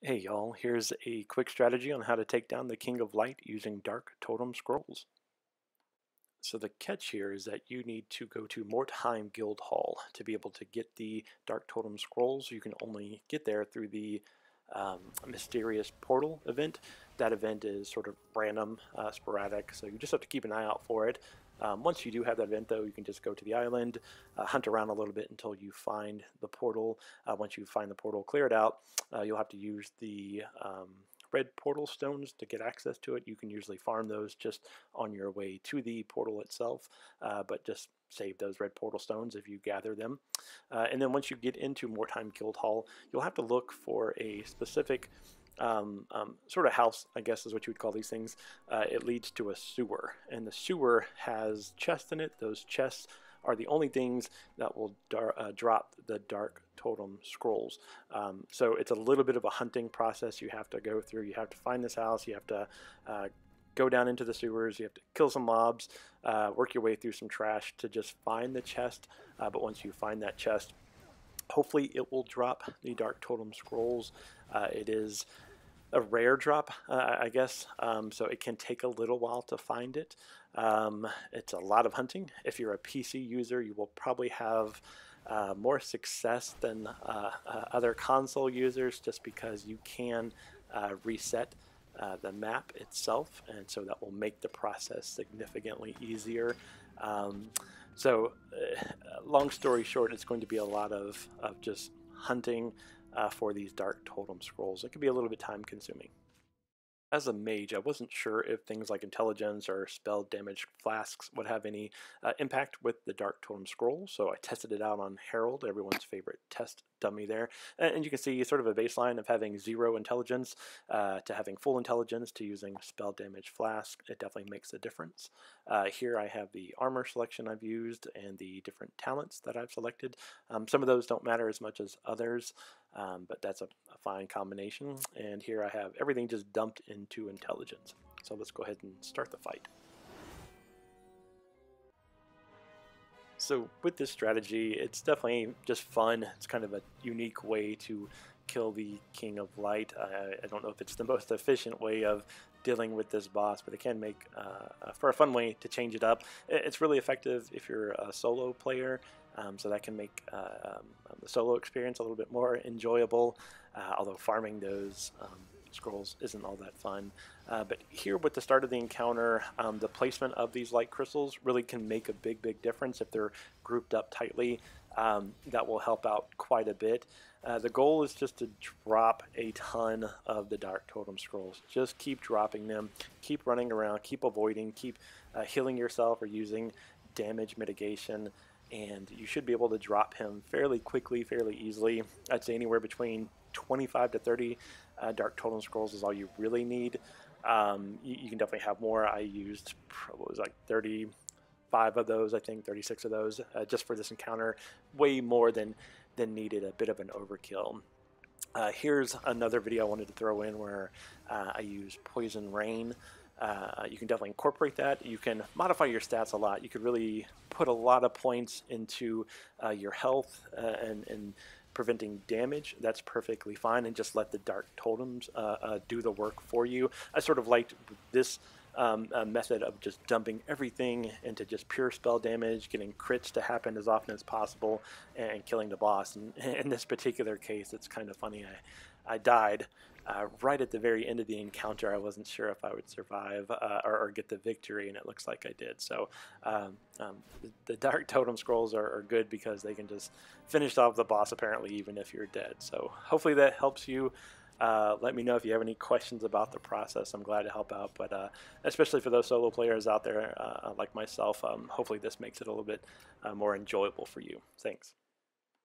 Hey y'all, here's a quick strategy on how to take down the King of Light using Dark Totem Scrolls. So the catch here is that you need to go to Morteheim Guildhall to be able to get the Dark Totem Scrolls. You can only get there through the mysterious portal event. That event is sort of random, sporadic, so you just have to keep an eye out for it. Once you do have that event, though, you can just go to the island, hunt around a little bit until you find the portal. Once you find the portal, clear it out. You'll have to use the red portal stones to get access to it. You can usually farm those just on your way to the portal itself, but just save those red portal stones if you gather them. And then once you get into Mortheim Guildhall, you'll have to look for a specific sort of house, I guess is what you would call these things. It leads to a sewer, and the sewer has chests in it. Those chests are the only things that will drop the Dark Totem Scrolls. So it's a little bit of a hunting process you have to go through. You have to find this house. You have to go down into the sewers. You have to kill some mobs, work your way through some trash to just find the chest. But once you find that chest, hopefully it will drop the Dark Totem Scrolls. It is a rare drop, I guess, so it can take a little while to find it. It's a lot of hunting. If you're a PC user, you will probably have more success than other console users, just because you can reset the map itself, and so that will make the process significantly easier. Long story short, it's going to be a lot of just hunting for these Dark Totem Scrolls. It can be a little bit time consuming. As a mage, I wasn't sure if things like intelligence or spell damage flasks would have any impact with the Dark Totem Scroll, so I tested it out on Herald, everyone's favorite test dummy there. And you can see sort of a baseline of having 0 intelligence to having full intelligence to using spell damage flask. It definitely makes a difference. Here I have the armor selection I've used and the different talents that I've selected. Some of those don't matter as much as others, but that's a fine combination. And here I have everything just dumped into intelligence. So let's go ahead and start the fight. So with this strategy, it's definitely just fun. It's kind of a unique way to kill the King of Light. I don't know if it's the most efficient way of dealing with this boss, but it can make for a fun way to change it up. It's really effective if you're a solo player, so that can make the solo experience a little bit more enjoyable, although farming those scrolls isn't all that fun. But here with the start of the encounter, the placement of these light crystals really can make a big difference if they're grouped up tightly. That will help out quite a bit. The goal is just to drop a ton of the Dark Totem Scrolls. Just keep dropping them, keep running around, keep avoiding, keep healing yourself or using damage mitigation, and you should be able to drop him fairly quickly, fairly easily. I'd say anywhere between 25 to 30 Dark Totem Scrolls is all you really need. You can definitely have more. I used, what was like 35 of those, I think 36 of those just for this encounter. Way more than needed, a bit of an overkill. Here's another video I wanted to throw in where I use Poison Rain. You can definitely incorporate that. You can modify your stats a lot. You could really put a lot of points into your health and preventing damage. That's perfectly fine, and just let the Dark Totems do the work for you. I sort of liked this method of just dumping everything into just pure spell damage, getting crits to happen as often as possible, and killing the boss. And in this particular case, it's kind of funny. I died right at the very end of the encounter. I wasn't sure if I would survive or get the victory, and it looks like I did. So the Dark Totem Scrolls are good because they can just finish off the boss apparently even if you're dead. So hopefully that helps you. Let me know if you have any questions about the process. I'm glad to help out, but especially for those solo players out there like myself, hopefully this makes it a little bit more enjoyable for you. Thanks.